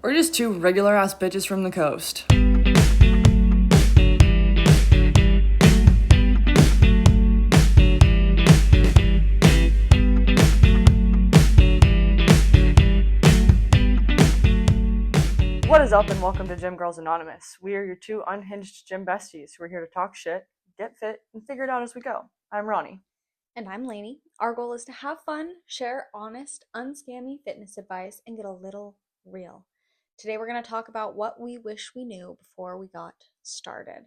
We're just two regular ass bitches from the coast. What is up, and welcome to Gym Girls Anonymous. We are your two unhinged gym besties who are here to talk shit, get fit, and figure it out as we go. I'm Ronnie. And I'm Lainey. Our goal is to have fun, share honest, unscammy fitness advice, and get a little real. Today we're going to talk about what we wish we knew before we got started.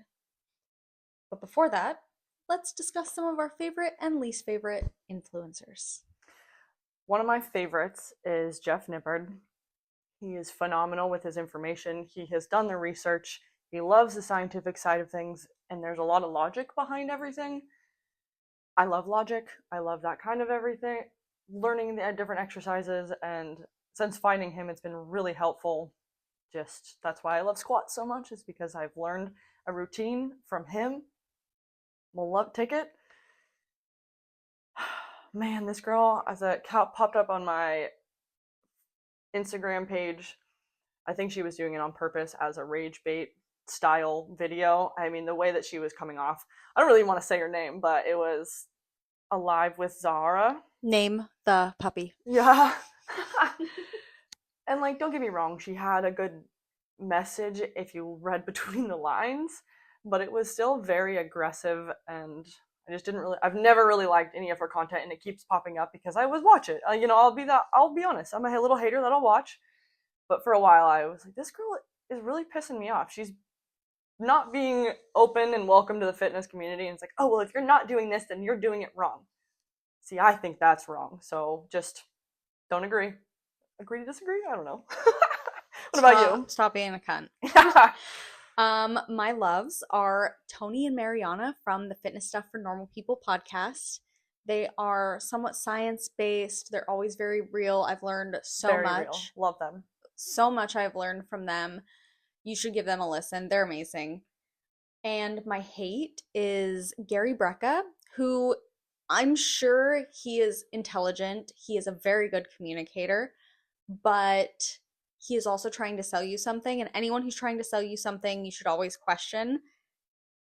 But before that, let's discuss some of our favorite and least favorite influencers. One of my favorites is Jeff Nippard. He is phenomenal with his information. He has done the research. He loves the scientific side of things, and there's a lot of logic behind everything. I love logic. I love that kind of everything. Learning the different exercises, and since finding him, it's been really helpful. That's why I love squats so much, is because I've learned a routine from him. Will love ticket. Man, this girl, as a cat popped up on my Instagram page, I think she was doing it on purpose as a rage bait style video. I mean, the way that she was coming off, I don't really want to say her name, but it was Alive with Zahara. Name the puppy. Yeah. And don't get me wrong, she had a good message if you read between the lines, but it was still very aggressive, and I've never really liked any of her content, and it keeps popping up because I would watch it. I'll be honest, I'm a little hater that I'll watch, but for a while I was like, this girl is really pissing me off. She's not being open and welcome to the fitness community, and it's like, oh, well, if you're not doing this, then you're doing it wrong. See, I think that's wrong, so just don't agree. Agree to disagree? I don't know. What about you? Stop being a cunt. My loves are Tony and Mariana from the Fitness Stuff for Normal People podcast. They are somewhat science-based. They're always very real. I've learned so much. Real. Love them. So much I've learned from them. You should give them a listen. They're amazing. And my hate is Gary Brecka, who I'm sure he is intelligent. He is a very good communicator, but he is also trying to sell you something. And anyone who's trying to sell you something, you should always question.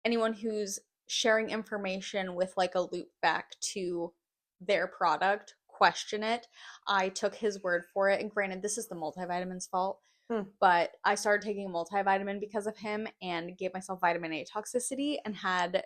Anyone who's sharing information with a loop back to their product, question it. I took his word for it. And granted, this is the multivitamin's fault. But I started taking a multivitamin because of him and gave myself vitamin A toxicity and had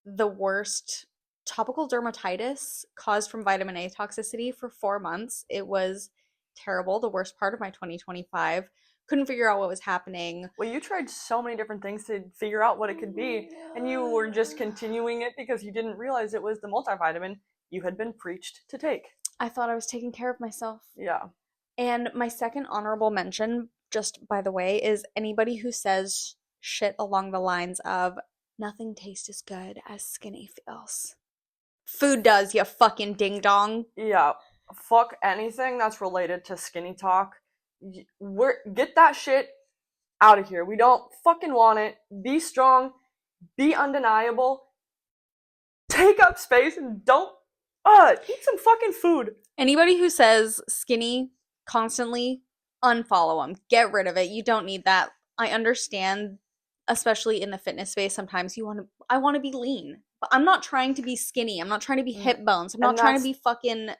the worst topical dermatitis caused from vitamin A toxicity for 4 months. It was terrible, the worst part of my 2025. Couldn't figure out what was happening. Well, you tried so many different things to figure out what it could be, and you were just continuing it because you didn't realize it was the multivitamin you had been preached to take. I thought I was taking care of myself. Yeah. And my second honorable mention, just by the way, is anybody who says shit along the lines of, nothing tastes as good as skinny feels. Food does, you fucking ding-dong. Yeah. Fuck anything that's related to skinny talk. Get that shit out of here. We don't fucking want it. Be strong. Be undeniable. Take up space and don't eat some fucking food. Anybody who says skinny constantly, unfollow them. Get rid of it. You don't need that. I understand, especially in the fitness space, sometimes I want to be lean. But I'm not trying to be skinny. I'm not trying to be hip bones. I'm not trying to be fucking...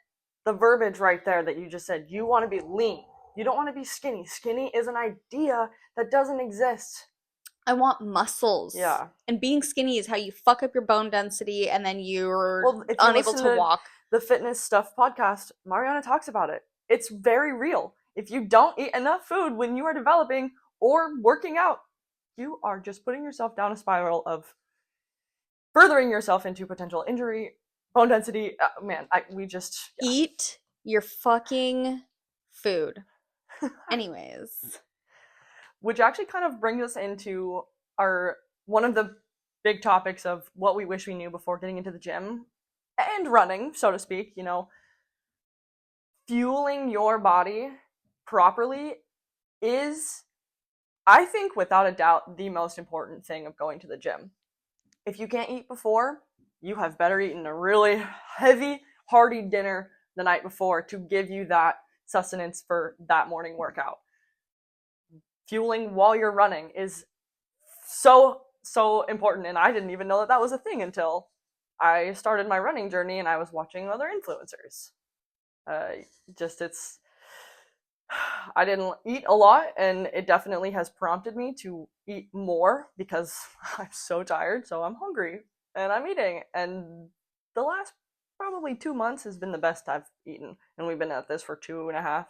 The verbiage right there that you just said. You want to be lean. You don't want to be skinny. Skinny is an idea that doesn't exist. I want muscles. Yeah. And being skinny is how you fuck up your bone density and then you're unable to walk. The Fitness Stuff podcast, Mariana talks about it. It's very real. If you don't eat enough food when you are developing or working out, you are just putting yourself down a spiral of furthering yourself into potential injury, bone density. Eat your fucking food. Anyways. Which actually kind of brings us into one of the big topics of what we wish we knew before getting into the gym and running, so to speak. Fueling your body properly is, I think, without a doubt, the most important thing of going to the gym. If you can't eat before, you have better eaten a really heavy, hearty dinner the night before to give you that sustenance for that morning workout. fueling while you're running is so important, and I didn't even know that that was a thing until I started my running journey and I was watching other influencers. Just it's I didn't eat a lot, and it definitely has prompted me to eat more because I'm so tired, so I'm hungry and I'm eating. And the last probably 2 months has been the best I've eaten, and we've been at this for 2.5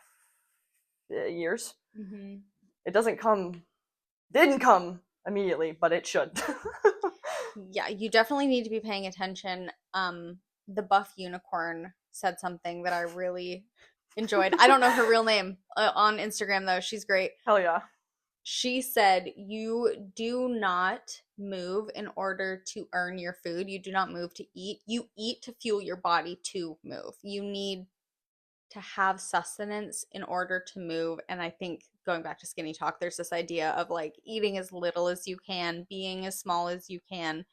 years. Mm-hmm. It didn't come immediately, but it should. Yeah, you definitely need to be paying attention. The buff unicorn said something that I really enjoyed. I don't know her real name on Instagram though. She's great. Hell yeah. She said, "You do not move in order to earn your food. You do not move to eat. You eat to fuel your body to move. You need to have sustenance in order to move." And I think going back to skinny talk, there's this idea of like eating as little as you can, being as small as you can.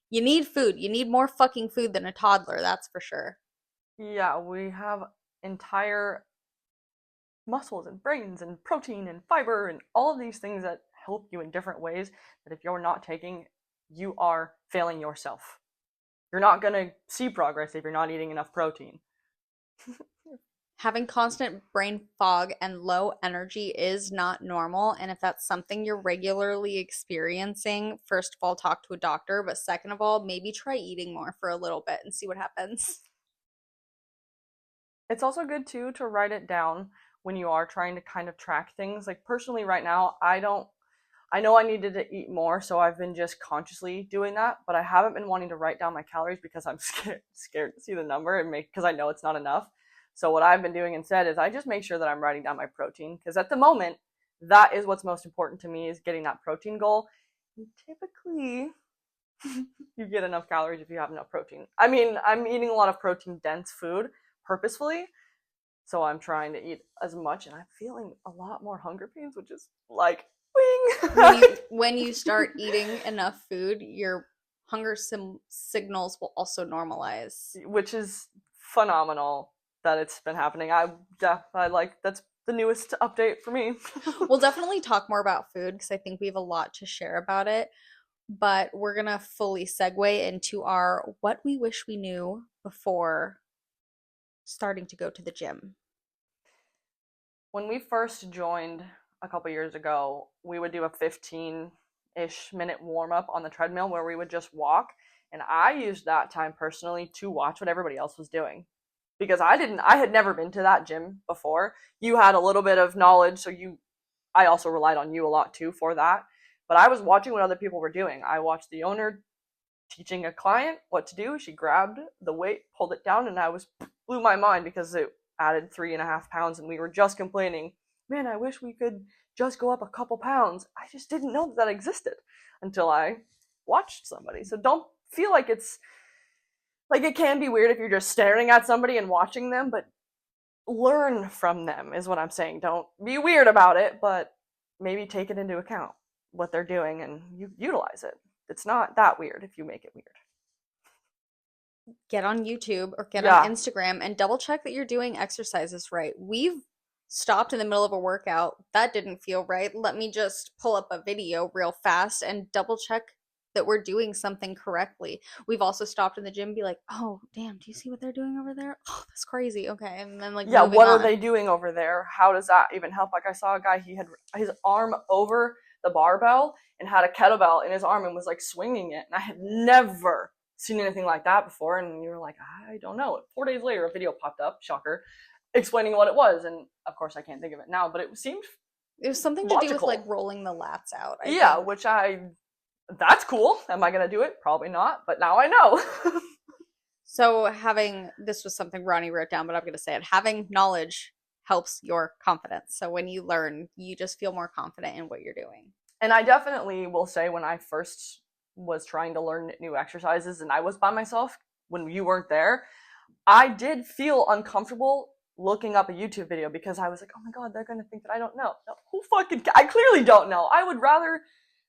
You need food. You need more fucking food than a toddler, that's for sure. Yeah, we have entire muscles and brains and protein and fiber and all of these things that help you in different ways that if you're not taking, you are failing yourself. You're not going to see progress if you're not eating enough protein. Having constant brain fog and low energy is not normal. And if that's something you're regularly experiencing, first of all, talk to a doctor. But second of all, maybe try eating more for a little bit and see what happens. It's also good too to write it down when you are trying to kind of track things. Like personally right now, I know I needed to eat more, so I've been just consciously doing that, but I haven't been wanting to write down my calories because I'm scared to see the number and because I know it's not enough. So what I've been doing instead is I just make sure that I'm writing down my protein because at the moment that is what's most important to me is getting that protein goal. And typically you get enough calories if you have enough protein. I mean, I'm eating a lot of protein dense food purposefully, so I'm trying to eat as much and I'm feeling a lot more hunger pains, which is like When wing. you start eating enough food, your hunger signals will also normalize. Which is phenomenal that it's been happening. I like that's the newest update for me. We'll definitely talk more about food because I think we have a lot to share about it. But we're gonna fully segue into our what we wish we knew before starting to go to the gym. When we first joined a couple years ago, we would do a 15-ish minute warm up on the treadmill where we would just walk, and I used that time personally to watch what everybody else was doing. Because I had never been to that gym before. You had a little bit of knowledge, so I also relied on you a lot too for that. But I was watching what other people were doing. I watched the owner teaching a client what to do. She grabbed the weight, pulled it down, and blew my mind because it added 3.5 pounds, and we were just complaining, man, I wish we could just go up a couple pounds. I just didn't know that existed until I watched somebody. So don't feel like it's like it can be weird if you're just staring at somebody and watching them, but learn from them is what I'm saying. Don't be weird about it, but maybe take it into account what they're doing and you utilize it. It's not that weird if you make it weird. Get on YouTube or get on Yeah. Instagram and double check that you're doing exercises right. We've stopped in the middle of a workout. That didn't feel right. Let me just pull up a video real fast and double check that we're doing something correctly. We've also stopped in the gym and be like, oh, damn, do you see what they're doing over there? Oh, that's crazy. Okay. And then like Yeah, moving what are on. they doing over there? How does that even help? Like I saw a guy, he had his arm over the barbell and had a kettlebell in his arm and was like swinging it. And I had never seen anything like that before. And you were like, I don't know. 4 days later, a video popped up, shocker, explaining what it was. And of course, I can't think of it now, but it seemed It was something to do with logical. like rolling the lats out. I Yeah, think. which that's cool. Am I going to do it? Probably not, but now I know. So this was something Ronnie wrote down, but I'm going to say it. Having knowledge helps your confidence. So when you learn, you just feel more confident in what you're doing. And I definitely will say when I first was trying to learn new exercises and I was by myself when you weren't there, I did feel uncomfortable looking up a YouTube video because I was like, oh my God, they're going to think that I don't know. No, I clearly don't know. I would rather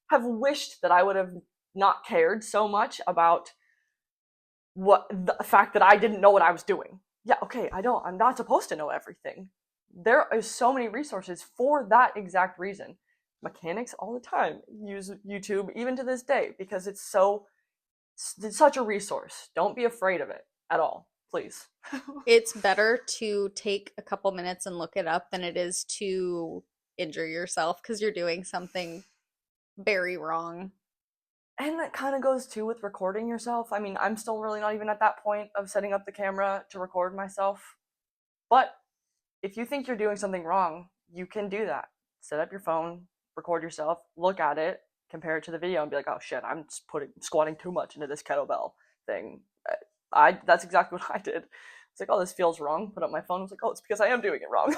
have wished that I would have not cared so much about the fact that I didn't know what I was doing. Yeah, okay, I'm not supposed to know everything. There is so many resources for that exact reason. mechanics all the time use YouTube, even to this day, because it's such a resource. Don't be afraid of it at all, please. It's better to take a couple minutes and look it up than it is to injure yourself because you're doing something very wrong. And that kind of goes too with recording yourself. I mean, I'm still really not even at that point of setting up the camera to record myself. But if you think you're doing something wrong, you can do that. Set up your phone, record yourself, look at it, compare it to the video, and be like, oh shit, I'm just squatting too much into this kettlebell thing. That's exactly what I did. It's like, oh, this feels wrong. Put up my phone. I was like, oh, it's because I am doing it wrong.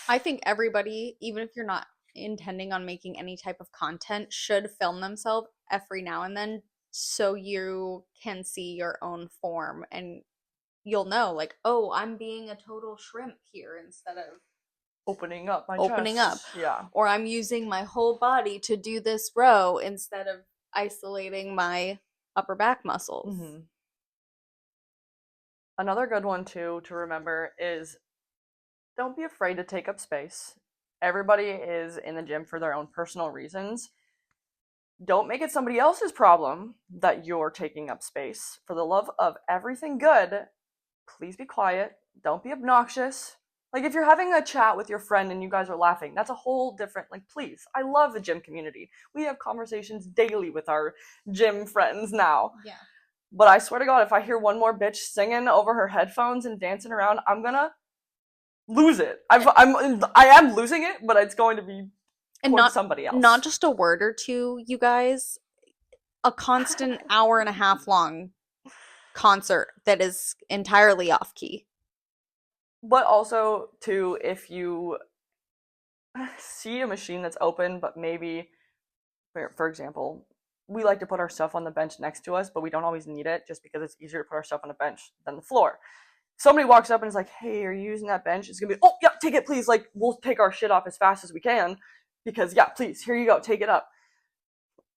I think everybody, even if you're not intending on making any type of content, should film themselves every now and then so you can see your own form and you'll know, like, oh, I'm being a total shrimp here instead of Opening up my opening up. chest. Yeah. Or I'm using my whole body to do this row instead of isolating my upper back muscles. Mm-hmm. Another good one too to remember is don't be afraid to take up space. Everybody is in the gym for their own personal reasons. Don't make it somebody else's problem that you're taking up space. For the love of everything good, please be quiet. Don't be obnoxious. Like, if you're having a chat with your friend and you guys are laughing, that's a whole different, like, please. I love the gym community. We have conversations daily with our gym friends now. Yeah. But I swear to God, if I hear one more bitch singing over her headphones and dancing around, I'm gonna lose it. I am losing it, but it's going to be And towards somebody else. not just a word or two, you guys. A constant hour and a half long concert that is entirely off key. But also, too, if you see a machine that's open, but maybe, for example, we like to put our stuff on the bench next to us, but we don't always need it just because it's easier to put our stuff on a bench than the floor. Somebody walks up and is like, hey, are you using that bench? It's gonna be, oh, yeah, take it, please. Like, we'll take our shit off as fast as we can because, yeah, please, here you go, take it up.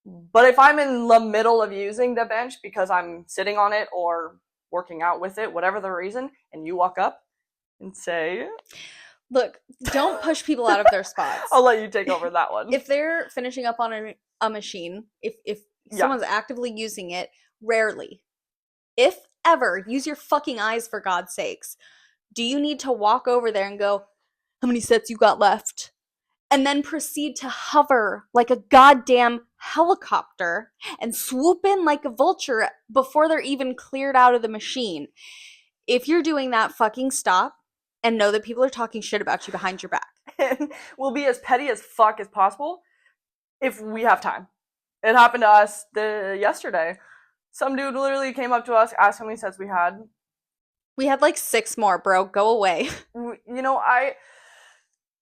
But if I'm in the middle of using the bench because I'm sitting on it or working out with it, whatever the reason, and you walk up and say, look, don't push people out of their spots. I'll let you take over that one. If they're finishing up on a machine, if someone's actively using it, rarely, if ever, use your fucking eyes for God's sakes. Do you need to walk over there and go, how many sets you got left? And then proceed to hover like a goddamn helicopter and swoop in like a vulture before they're even cleared out of the machine. If you're doing that, fucking stop and know that people are talking shit about you behind your back. And we'll be as petty as fuck as possible if we have time. It happened to us yesterday. Some dude literally came up to us, asked how many sets we had. We had like 6 more, bro. Go away. You know, I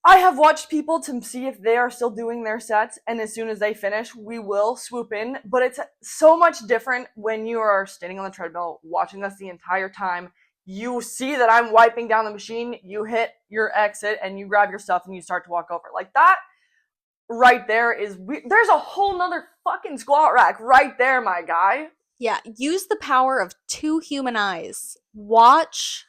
have watched people to see if they are still doing their sets, and as soon as they finish, we will swoop in. But it's so much different when you are standing on the treadmill, watching us the entire time. You see that I'm wiping down the machine, you hit your exit, and you grab your stuff and you start to walk over. Like, that right there is there's a whole nother fucking squat rack right there, my guy. Yeah, use the power of 2 human eyes. Watch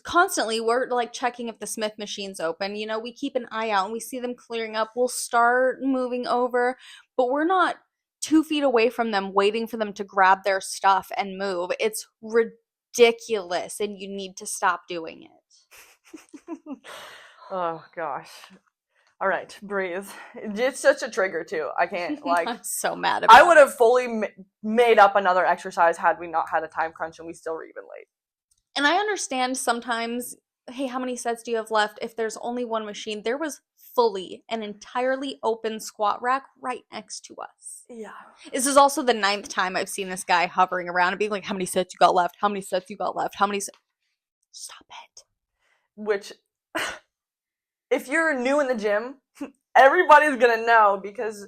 constantly. We're like checking if the Smith machine's open. You know, we keep an eye out and we see them clearing up. We'll start moving over, but we're not 2 feet away from them waiting for them to grab their stuff and move. It's ridiculous and you need to stop doing it. Oh gosh. All right, breathe. It's such a trigger too. I can't, like, I'm so mad about it. I would have fully made up another exercise had we not had a time crunch and we still were even late. And I understand sometimes, hey, how many sets do you have left? If there's only one machine, there was fully an entirely open squat rack right next to us. Yeah. This is also the 9th time I've seen this guy hovering around and being like, how many sets you got left? How many sets you got left? How many sets? Stop it. Which, if you're new in the gym, everybody's gonna know because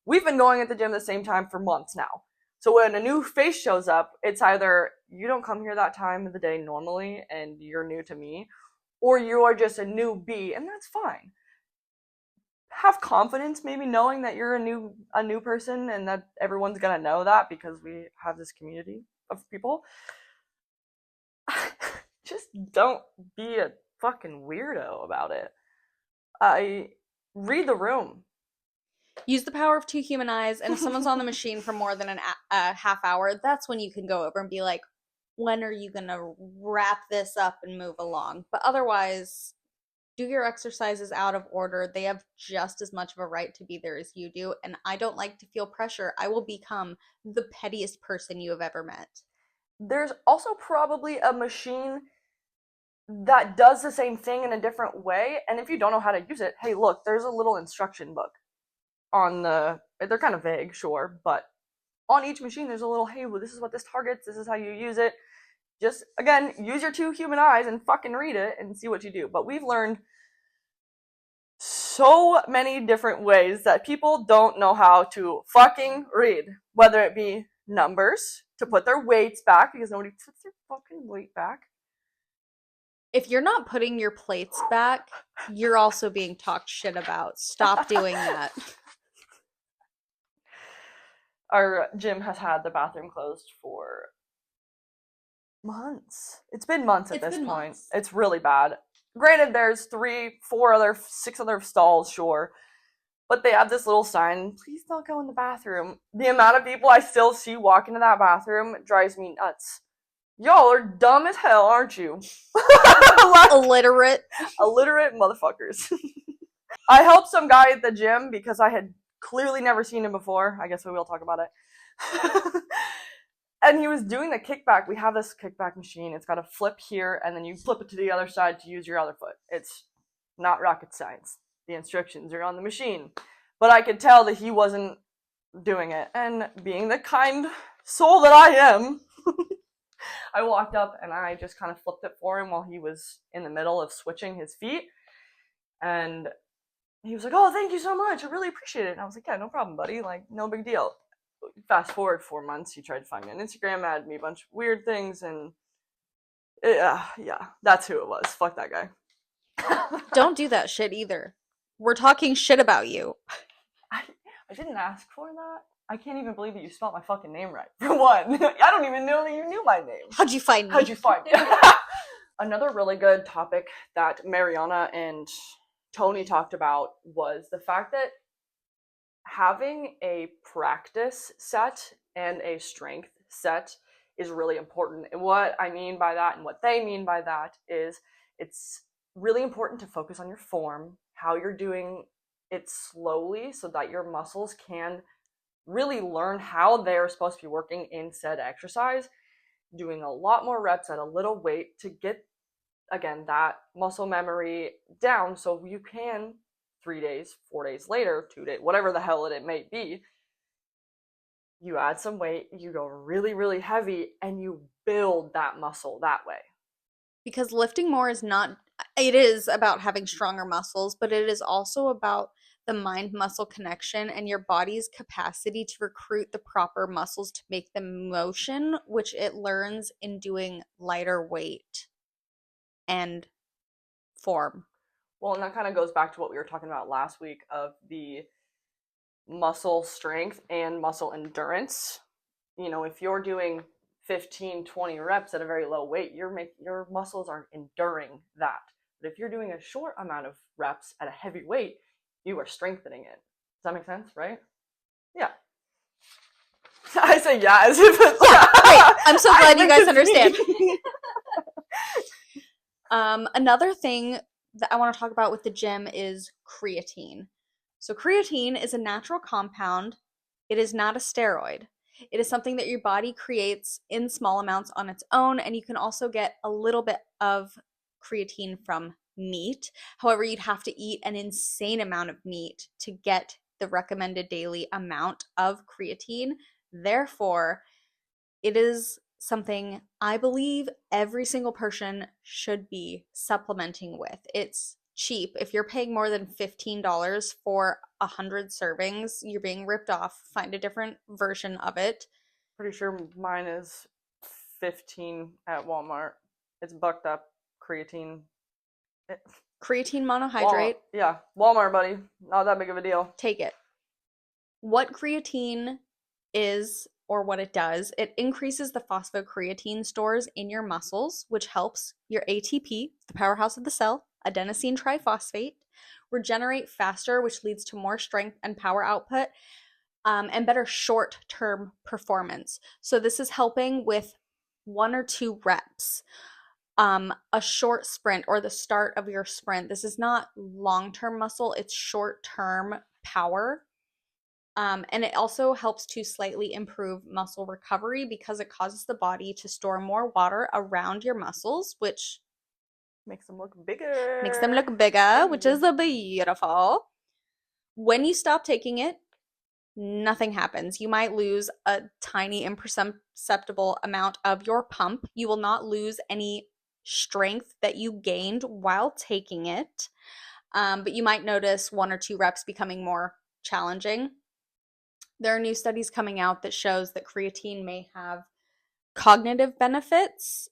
we've been going at the gym the same time for months now. So when a new face shows up, it's either you don't come here that time of the day normally and you're new to me, or you are just a newbie, and that's fine. Have confidence, maybe knowing that you're a new person and that everyone's gonna know that because we have this community of people. Just don't be a fucking weirdo about it. Read the room. Use the power of two human eyes, and if someone's on the machine for more than a half hour, that's when you can go over and be like, when are you gonna wrap this up and move along? But otherwise, do your exercises out of order. They have just as much of a right to be there as you do, and I don't like to feel pressure. I will become the pettiest person you have ever met. There's also probably a machine that does the same thing in a different way, and if you don't know how to use it, hey, look, there's a little instruction book on the. They're kind of vague, sure, but on each machine there's a little, hey, well, this is what this targets, this is how you use it. Just, again, use your two human eyes and fucking read it and see what you do. But we've learned so many different ways that people don't know how to fucking read. Whether it be numbers, to put their weights back, because nobody puts their fucking weight back. If you're not putting your plates back, you're also being talked shit about. Stop doing that. Our gym has had the bathroom closed for months. It's been months at this point. Months. It's really bad. Granted, there's 3, 4 other, 6 other stalls, sure. But they have this little sign, please don't go in the bathroom. The amount of people I still see walk into that bathroom drives me nuts. Y'all are dumb as hell, aren't you? Illiterate. Illiterate motherfuckers. I helped some guy at the gym because I had clearly never seen him before. I guess we will talk about it. And he was doing the kickback. We have this kickback machine. It's got a flip here, and then you flip it to the other side to use your other foot. It's not rocket science. The instructions are on the machine. But I could tell that he wasn't doing it. And being the kind soul that I am, I walked up and I just kind of flipped it for him while he was in the middle of switching his feet. And he was like, oh, thank you so much. I really appreciate it. And I was like, yeah, no problem, buddy. Like, no big deal. Fast forward 4 months, he tried to find me on Instagram, added me a bunch of weird things, and yeah, that's who it was. Fuck that guy. Don't do that shit either. We're talking shit about you. I didn't ask for that. I can't even believe that you spelled my fucking name right. For one, I don't even know that you knew my name. How'd you find me? How'd you find me? Another really good topic that Mariana and Tony talked about was the fact that having a practice set and a strength set is really important. And what I mean by that and what they mean by that is it's really important to focus on your form, how you're doing it slowly so that your muscles can really learn how they're supposed to be working in said exercise, doing a lot more reps at a little weight to get, again, that muscle memory down so you can 3 days, 4 days later, 2 days, whatever the hell it may be, you add some weight, you go really, really heavy, and you build that muscle that way. Because lifting more is not, it is about having stronger muscles, but it is also about the mind-muscle connection and your body's capacity to recruit the proper muscles to make the motion, which it learns in doing lighter weight and form. Well, and that kind of goes back to what we were talking about last week of the muscle strength and muscle endurance. You know, if you're doing 15, 20 reps at a very low weight, your muscles are enduring that. But if you're doing a short amount of reps at a heavy weight, you are strengthening it. Does that make sense, right? Yeah. I say yeah as if it's... Yeah, great. I'm so glad you guys understand. Another thing that I want to talk about with the gym is creatine. So creatine is a natural compound. It is not a steroid. It is something that your body creates in small amounts on its own, and you can also get a little bit of creatine from meat. However, you'd have to eat an insane amount of meat to get the recommended daily amount of creatine. Therefore, it is something I believe every single person should be supplementing with. It's cheap. If you're paying more than $15 for 100 servings, you're being ripped off. Find a different version of it. Pretty sure mine is 15 at Walmart. It's bucked up creatine. Creatine monohydrate. Walmart, buddy. Not that big of a deal. Take it. What creatine is, or what it does, it increases the phosphocreatine stores in your muscles, which helps your ATP, the powerhouse of the cell, adenosine triphosphate, regenerate faster, which leads to more strength and power output, and better short-term performance. So this is helping with 1 or 2 reps, a short sprint or the start of your sprint. This is not long-term muscle, it's short-term power. And it also helps to slightly improve muscle recovery because it causes the body to store more water around your muscles, which Makes them look bigger. makes them look bigger, which is beautiful. When you stop taking it, nothing happens. You might lose a tiny, imperceptible amount of your pump. You will not lose any strength that you gained while taking it, but you might notice 1 or 2 reps becoming more challenging. There are new studies coming out that shows that creatine may have cognitive benefits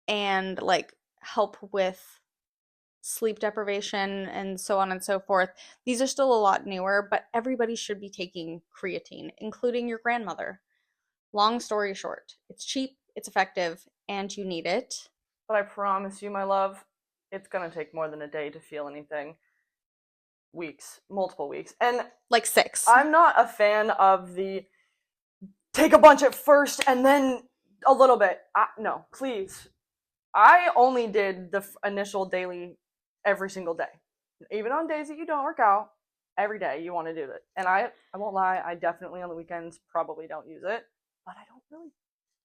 and like help with sleep deprivation and so on and so forth. These are still a lot newer, but everybody should be taking creatine, including your grandmother. Long story short, it's cheap, it's effective, and you need it. But I promise you, my love, it's gonna take more than a day to feel anything. Weeks, multiple weeks. And like 6. I'm not a fan of the take a bunch at first and then a little bit. No, please. I only did the initial daily every single day. Even on days that you don't work out, every day you want to do it. And I won't lie, I definitely on the weekends probably don't use it, but I don't really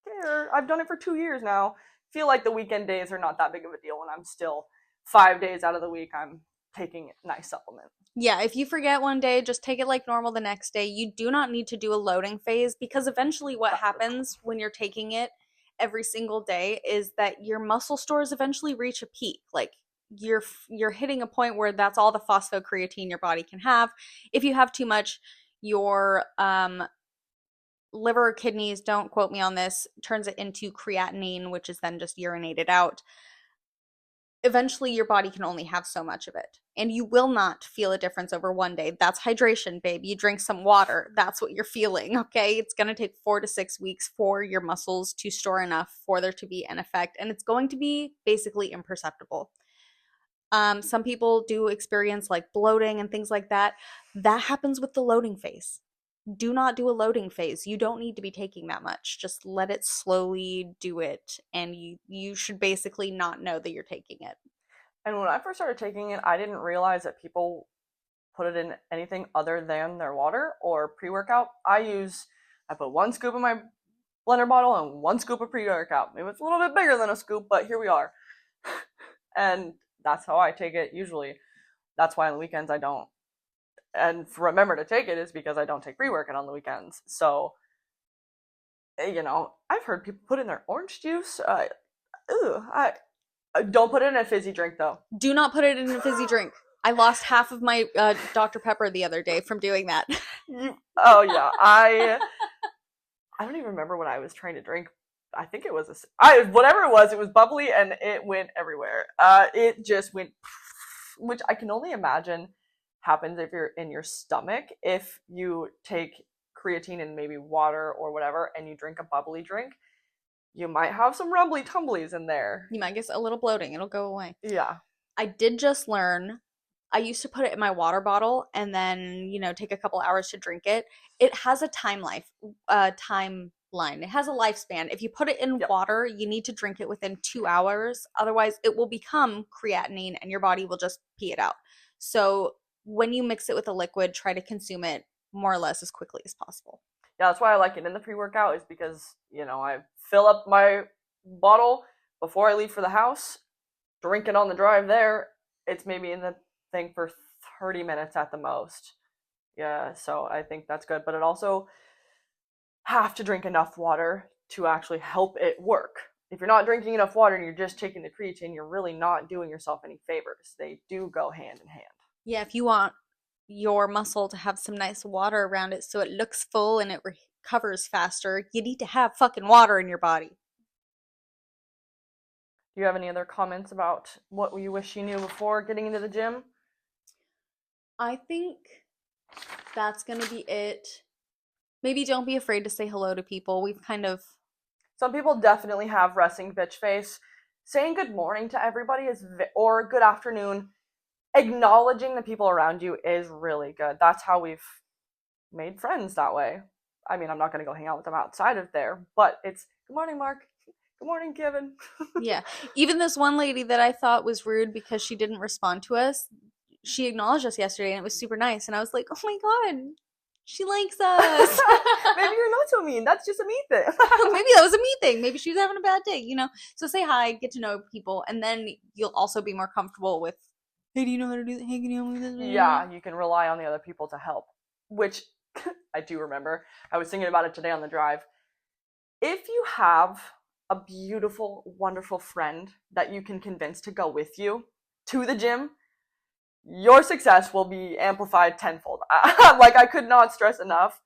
care. I've done it for 2 years now. Feel like the weekend days are not that big of a deal when I'm still 5 days out of the week I'm taking a nice supplement. Yeah, if you forget one day, just take it like normal the next day. You do not need to do a loading phase because eventually what happens when you're taking it every single day is that your muscle stores eventually reach a peak. Like you're hitting a point where that's all the phosphocreatine your body can have. If you have too much, your liver or kidneys, don't quote me on this, turns it into creatinine, which is then just urinated out. Eventually your body can only have so much of it, and you will not feel a difference over one day. That's hydration, babe. You drink some water, that's what you're feeling. Okay, it's going to take 4 to 6 weeks for your muscles to store enough for there to be an effect, and it's going to be basically imperceptible. Some people do experience like bloating and things like that. That happens with the loading phase. Do not do a loading phase. You don't need to be taking that much. Just let it slowly do it, and you should basically not know that you're taking it. And when I first started taking it, I didn't realize that people put it in anything other than their water or pre-workout. I put 1 scoop in my blender bottle and 1 scoop of pre-workout. Maybe it's a little bit bigger than a scoop, but here we are. And that's how I take it usually. That's why on the weekends I don't. And remember to take it is because I don't take pre-workout on the weekends. So, I've heard people put in their orange juice. I don't put it in a fizzy drink though. Do not put it in a fizzy drink. I lost half of my Dr. Pepper the other day from doing that. Oh yeah, I don't even remember what I was trying to drink. I think it was whatever it was bubbly and it went everywhere. It just went, which I can only imagine happens if you're in your stomach. If you take creatine and maybe water or whatever and you drink a bubbly drink, you might have some rumbly tumblies in there. You might get a little bloating. It'll go away. Yeah. I did just learn. I used to put it in my water bottle and then, take a couple hours to drink it. It has a timeline. It has a lifespan. If you put it in water, you need to drink it within 2 hours. Otherwise, it will become creatinine and your body will just pee it out. So when you mix it with a liquid, try to consume it more or less as quickly as possible. Yeah, that's why I like it in the pre-workout, is because, I fill up my bottle before I leave for the house, drink it on the drive there. It's maybe in the thing for 30 minutes at the most. Yeah, so I think that's good. But it also have to drink enough water to actually help it work. If you're not drinking enough water and you're just taking the creatine, you're really not doing yourself any favors. They do go hand in hand. Yeah, if you want your muscle to have some nice water around it so it looks full and it recovers faster, you need to have fucking water in your body. Do you have any other comments about what you wish you knew before getting into the gym? I think that's going to be it. Maybe don't be afraid to say hello to people. Some people definitely have resting bitch face. Saying good morning to everybody or good afternoon, acknowledging the people around you is really good. That's how we've made friends that way. I mean, I'm not going to go hang out with them outside of there, but it's good morning, Mark. Good morning, Kevin. Yeah. Even this one lady that I thought was rude because she didn't respond to us, she acknowledged us yesterday and it was super nice. And I was like, oh my God, she likes us. Maybe you're not so mean. That's just a me thing. Maybe that was a me thing. Maybe she was having a bad day, you know? So say hi, get to know people, and then you'll also be more comfortable with, hey, do you know how to do that? Hey, can you help me with this? Yeah, you can rely on the other people to help, which I do remember. I was thinking about it today on the drive. If you have a beautiful, wonderful friend that you can convince to go with you to the gym, your success will be amplified tenfold. Like, I could not stress enough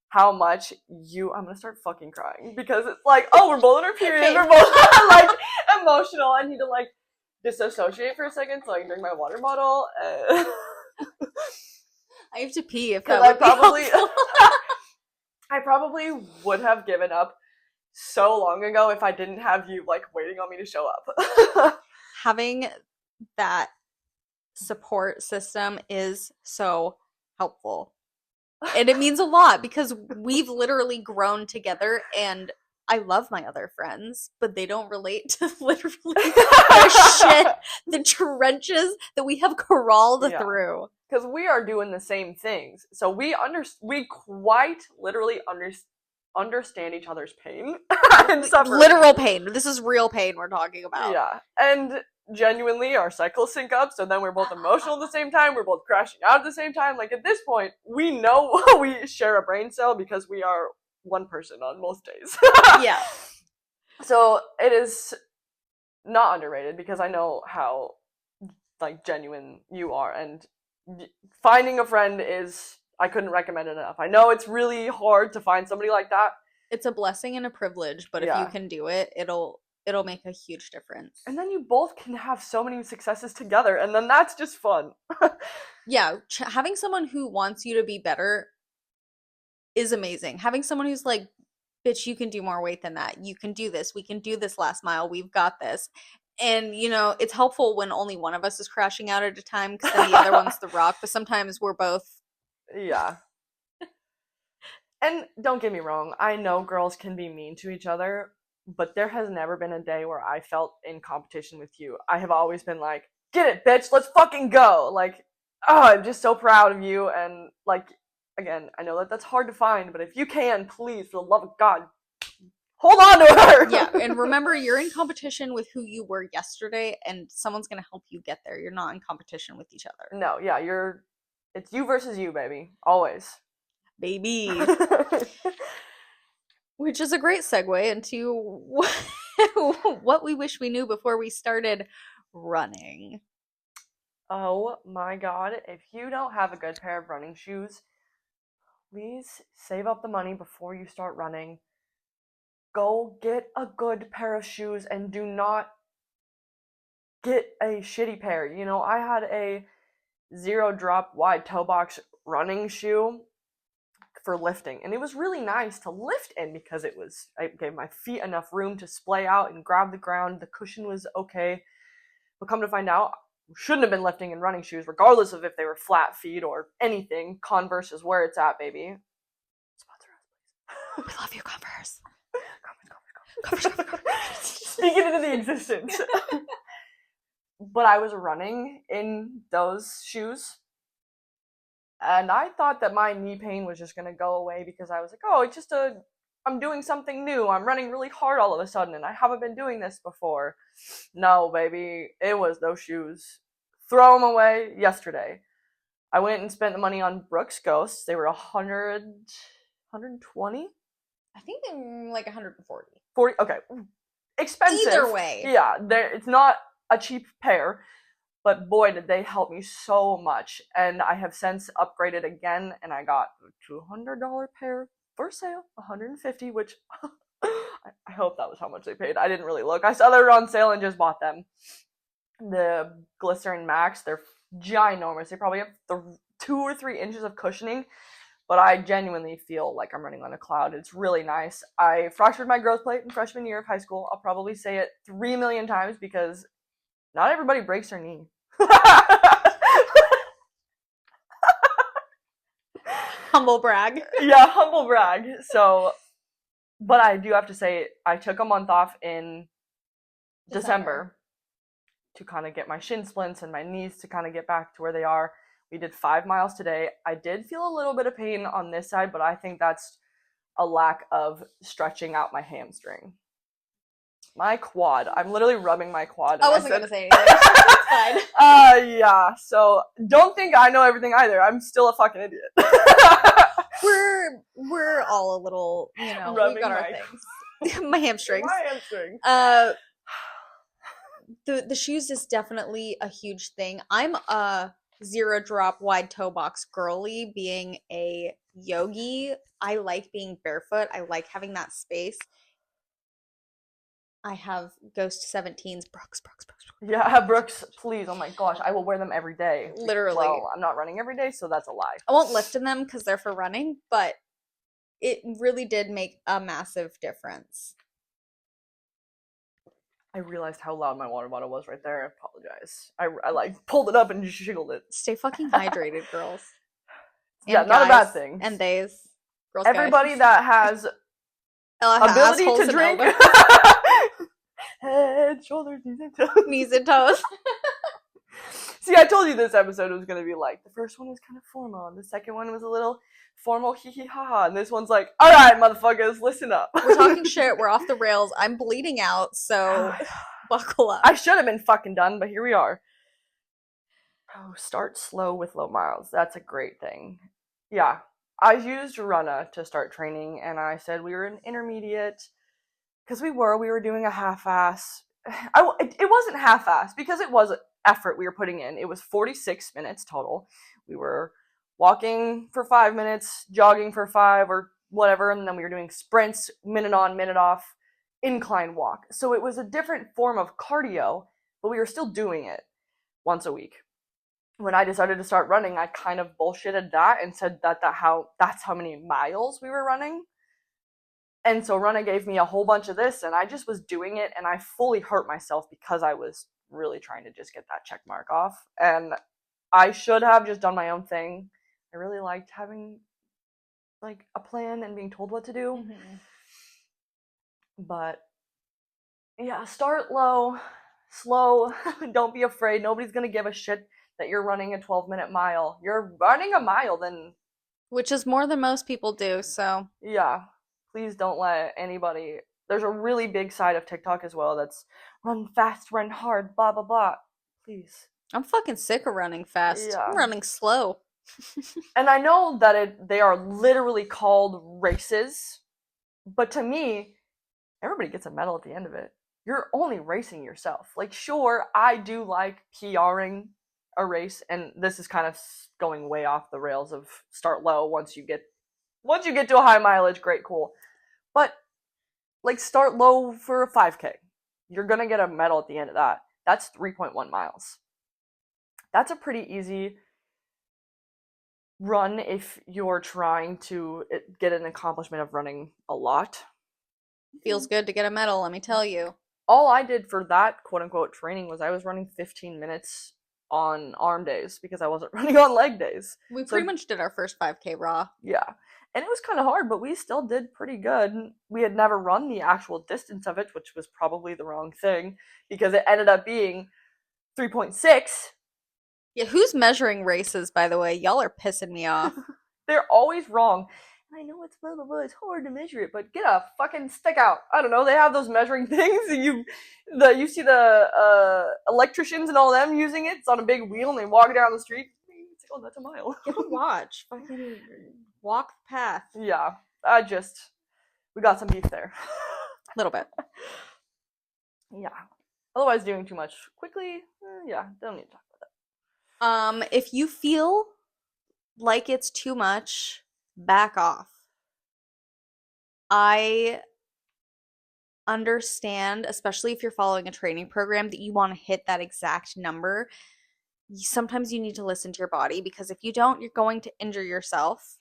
how much I'm gonna start fucking crying because it's like, oh, we're both in our periods, we're both like emotional. I need to like disassociate for a second so I can drink my water bottle. I have to pee if that would be helpful. I probably would have given up so long ago if I didn't have you like waiting on me to show up. Having that support system is so helpful. And it means a lot because we've literally grown together, and I love my other friends, but they don't relate to literally the shit, the trenches that we have crawled through. Because we are doing the same things. So we quite literally understand each other's pain and suffering. Literal pain. This is real pain we're talking about. Yeah. And genuinely our cycles sync up, so then we're both emotional at the same time, we're both crashing out at the same time. Like, at this point, we know we share a brain cell because we are one person on most days. Yeah. So it is not underrated because I know how like genuine you are, and finding a friend is, I couldn't recommend it enough. I know it's really hard to find somebody like that. It's a blessing and a privilege, but if you can do it, it'll make a huge difference. And then you both can have so many successes together, and then that's just fun. Yeah, having someone who wants you to be better is amazing. Having someone who's like, bitch, you can do more weight than that. You can do this. We can do this last mile. We've got this. And, you know, it's helpful when only one of us is crashing out at a time because then the other one's the rock. But sometimes we're both. Yeah. And don't get me wrong, I know girls can be mean to each other, but there has never been a day where I felt in competition with you. I have always been like, get it, bitch, let's fucking go. Like, oh, I'm just so proud of you. And, like, again, I know that that's hard to find, but if you can, please, for the love of God, hold on to her. Yeah, and remember, you're in competition with who you were yesterday, and someone's going to help you get there. You're not in competition with each other. No, yeah, it's you versus you, baby. Always. Baby. Which is a great segue into what we wish we knew before we started running. Oh my God, if you don't have a good pair of running shoes, please save up the money before you start running. Go get a good pair of shoes and do not get a shitty pair. You know, I had a 0-drop wide toe box running shoe for lifting, and it was really nice to lift in because it gave my feet enough room to splay out and grab the ground. The cushion was okay, but come to find out, I shouldn't have been lifting in running shoes, regardless of if they were flat feet or anything. Converse is where it's at, baby. Sponsor us, please. We love you, Converse. Converse. Speak it into the existence. But I was running in those shoes, and I thought that my knee pain was just going to go away because I was like, oh, it's just I'm doing something new. I'm running really hard all of a sudden, and I haven't been doing this before. No, baby. It was those shoes. Throw them away yesterday. I went and spent the money on Brooks Ghosts. They were 120? I think they're like 140. 40? Okay. Expensive. Either way. Yeah, it's not a cheap pair. But boy, did they help me so much. And I have since upgraded again, and I got a $200 pair for sale, $150, which I hope that was how much they paid. I didn't really look. I saw they were on sale and just bought them. The Glycerin Max, they're ginormous. They probably have 2 or 3 inches of cushioning, but I genuinely feel like I'm running on a cloud. It's really nice. I fractured my growth plate in freshman year of high school. I'll probably say it 3 million times because not everybody breaks their knee. Humble brag. Yeah, humble brag. So, but I do have to say, I took a month off in December to kind of get my shin splints and my knees to kind of get back to where they are. We did 5 miles today. I did feel a little bit of pain on this side, but I think that's a lack of stretching out my hamstring. My quad. I'm literally rubbing my quad. I wasn't gonna say anything. It's fine. Yeah. So don't think I know everything either. I'm still a fucking idiot. We're all a little, you know, Rubbing we've got our things. My hamstrings. My hamstrings. The shoes is definitely a huge thing. I'm a 0-drop wide toe box girly, being a yogi. I like being barefoot. I like having that space. I have Ghost 17s. Brooks. Yeah, Brooks, please. Oh my gosh, I will wear them every day. Literally. Well, I'm not running every day, so that's a lie. I won't lift in them because they're for running, but it really did make a massive difference. I realized how loud my water bottle was right there. I apologize. I like pulled it up and just jiggled it. Stay fucking hydrated, girls. And yeah, not a bad thing. And theys. Girls, everybody guys. That has ability to drink. Head, shoulders, knees, and toes. Knees and toes. See, I told you this episode was going to be like, the first one was kind of formal, and the second one was a little formal hee hee ha ha, and this one's like, alright, motherfuckers, listen up. We're talking shit, we're off the rails, I'm bleeding out, so buckle up. I should have been fucking done, but here we are. Oh, start slow with low miles. That's a great thing. Yeah, I used Runna to start training, and I said we were an intermediate, because we were doing a half-ass. It wasn't half-ass, because it was effort we were putting in. It was 46 minutes total. We were walking for 5 minutes, jogging for 5 or whatever, and then we were doing sprints, minute on, minute off, incline walk. So it was a different form of cardio, but we were still doing it once a week. When I decided to start running, I kind of bullshitted that and said that's how many miles we were running. And so Runna gave me a whole bunch of this, and I just was doing it, and I fully hurt myself because I was really trying to just get that check mark off. And I should have just done my own thing. I really liked having like a plan and being told what to do. Mm-hmm. But yeah, start low, slow. Don't be afraid. Nobody's gonna give a shit that you're running a 12-minute mile. You're running a mile, then, which is more than most people do. So yeah. Please don't let anybody. There's a really big side of TikTok as well that's run fast, run hard, blah, blah, blah. Please. I'm fucking sick of running fast. Yeah. I'm running slow. And I know that they are literally called races, but to me, everybody gets a medal at the end of it. You're only racing yourself. Like, sure, I do like PRing a race, and this is kind of going way off the rails of start low. Once you get to a high mileage, great, cool. But, like, start low for a 5K. You're gonna get a medal at the end of that. That's 3.1 miles. That's a pretty easy run if you're trying to get an accomplishment of running a lot. Feels good to get a medal, let me tell you. All I did for that quote-unquote training was I was running 15 minutes on arm days because I wasn't running on leg days. We pretty much did our first 5K raw. Yeah. And it was kind of hard, but we still did pretty good. We had never run the actual distance of it, which was probably the wrong thing, because it ended up being 3.6. Yeah, who's measuring races, by the way? Y'all are pissing me off. They're always wrong. And I know it's blah, blah, blah, it's hard to measure it, but get a fucking stick out. I don't know, they have those measuring things, and you see the electricians and all them using it. It's on a big wheel, and they walk down the street. It's like, oh, that's a mile. Get a watch. Fucking walk the path. Yeah, we got some beef there. A little bit. Yeah. Otherwise, doing too much quickly, yeah, don't need to talk about that. If you feel like it's too much, back off. I understand, especially if you're following a training program, that you want to hit that exact number. Sometimes you need to listen to your body, because if you don't, you're going to injure yourself.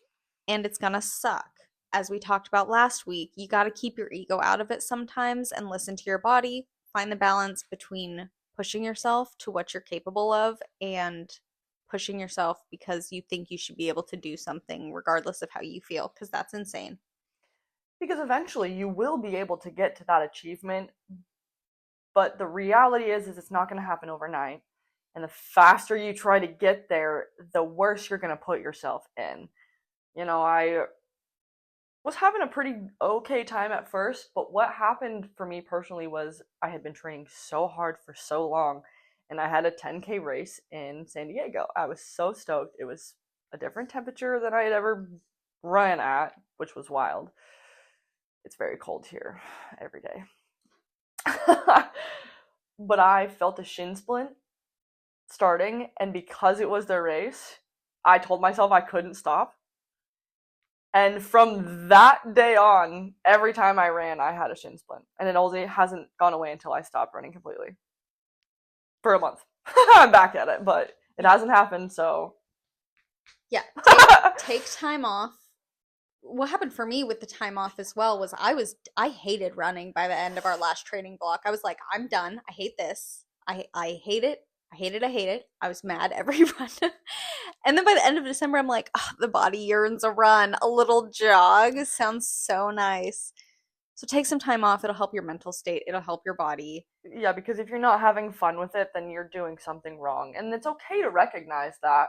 And it's gonna suck. As we talked about last week, you gotta keep your ego out of it sometimes and listen to your body. Find the balance between pushing yourself to what you're capable of and pushing yourself because you think you should be able to do something regardless of how you feel, because that's insane. Because eventually you will be able to get to that achievement, but the reality is it's not going to happen overnight. And the faster you try to get there, the worse you're going to put yourself in. I was having a pretty okay time at first, but what happened for me personally was I had been training so hard for so long, and I had a 10K race in San Diego. I was so stoked. It was a different temperature than I had ever run at, which was wild. It's very cold here every day. But I felt a shin splint starting, and because it was the race, I told myself I couldn't stop. And from that day on, every time I ran, I had a shin splint. And it only hasn't gone away until I stopped running completely. For a month. I'm back at it, but it hasn't happened, so. Yeah, take time off. What happened for me with the time off as well was I hated running by the end of our last training block. I was like, I'm done. I hate this. I hate it. I hate it. I hate it. I was mad every run. And then by the end of December, I'm like, oh, the body yearns a run. A little jog sounds so nice. So take some time off. It'll help your mental state. It'll help your body. Yeah, because if you're not having fun with it, then you're doing something wrong. And it's okay to recognize that,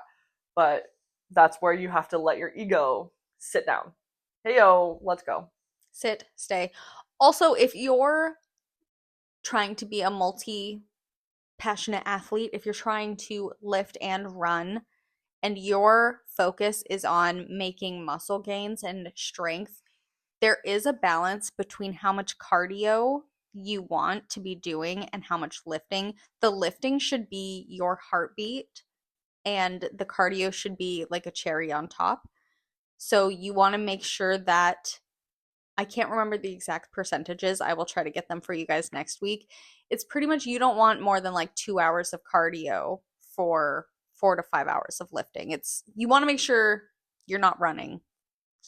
but that's where you have to let your ego sit down. Hey, yo, let's go. Sit, stay. Also, if you're trying to be a multi-passionate athlete, if you're trying to lift and run, and your focus is on making muscle gains and strength, there is a balance between how much cardio you want to be doing and how much lifting. The lifting should be your heartbeat, and the cardio should be like a cherry on top. So you want to make sure that I can't remember the exact percentages. I will try to get them for you guys next week. It's pretty much you don't want more than like 2 hours of cardio for 4 to 5 hours of lifting. You want to make sure you're not running